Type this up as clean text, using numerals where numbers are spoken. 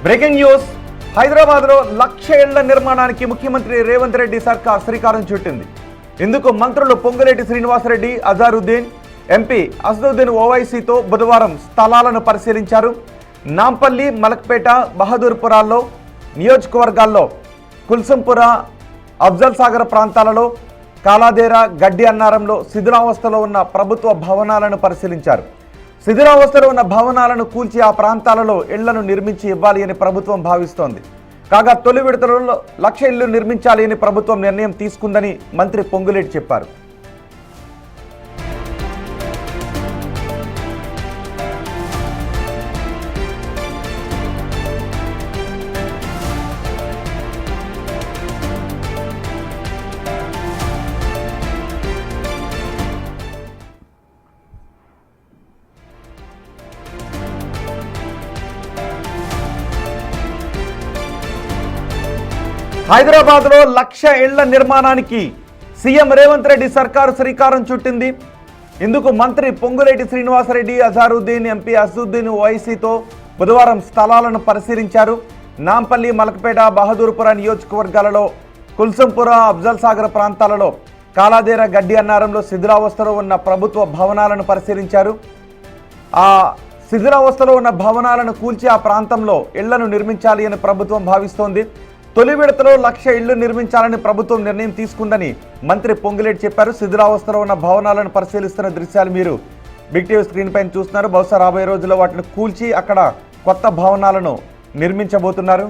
Breaking news. హైదరాబాద్లో 1,00,000 ఇళ్ల నిర్మాణానికి ముఖ్యమంత్రి రేవంత్ రెడ్డి సర్కార్ శ్రీకారం చుట్టింది. ఇందుకు మంత్రులు పొంగులేటి శ్రీనివాసరెడ్డి, అజారుద్దీన్, ఎంపీ అసదుద్దీన్ ఓవైసీతో బుధవారం స్థలాలను పరిశీలించారు. నాంపల్లి, మలక్పేట, బహదూర్పురాల్లో నియోజకవర్గాల్లో కుల్సంపుర, అఫ్జల్ సాగర్ ప్రాంతాలలో, కాలాదేరా, గడ్డి అన్నారంలో శిథిలావస్థలో ఉన్న ప్రభుత్వ భవనాలను పరిశీలించారు. శిథిలావస్థలో ఉన్న భవనాలను కూల్చి ఆ ప్రాంతాలలో ఇళ్లను నిర్మించి ఇవ్వాలి అని ప్రభుత్వం భావిస్తోంది. కాగా తొలి విడతలో 1,00,000 ఇళ్లు నిర్మించాలి అని ప్రభుత్వం నిర్ణయం తీసుకుందని మంత్రి పొంగులేటి చెప్పారు. హైదరాబాద్లో 1,00,000 ఇళ్ల నిర్మాణానికి సీఎం రేవంత్ రెడ్డి సర్కారు శ్రీకారం చుట్టింది. ఇందుకు మంత్రి పొంగులేటి శ్రీనివాసరెడ్డి, అజారుద్దీన్, ఎంపీ అసదుద్దీన్ ఓవైసీతో బుధవారం స్థలాలను పరిశీలించారు. నాంపల్లి, మలక్పేట, బహదూర్పుర నియోజకవర్గాలలో, కుల్సంపుర, అఫ్జల్ సాగర్ ప్రాంతాలలో, కాలాదేర, గడ్డి అన్నారంలో శిథిలావస్థలో ఉన్న ప్రభుత్వ భవనాలను పరిశీలించారు. ఆ శిథిలావస్థలో ఉన్న భవనాలను కూల్చి ఆ ప్రాంతంలో ఇళ్లను నిర్మించాలి అని ప్రభుత్వం భావిస్తోంది. తొలి విడతలో 1,00,000 ఇళ్లు నిర్మించాలని ప్రభుత్వం నిర్ణయం తీసుకుందని మంత్రి పొంగులేటి చెప్పారు. శిథిలావస్థలో ఉన్న భవనాలను పరిశీలిస్తున్న దృశ్యాలు మీరు బిగ్ టీవీ స్క్రీన్ పైన చూస్తున్నారు. బహుశా రాబోయే రోజుల్లో వాటిని కూల్చి అక్కడ కొత్త భవనాలను నిర్మించబోతున్నారు.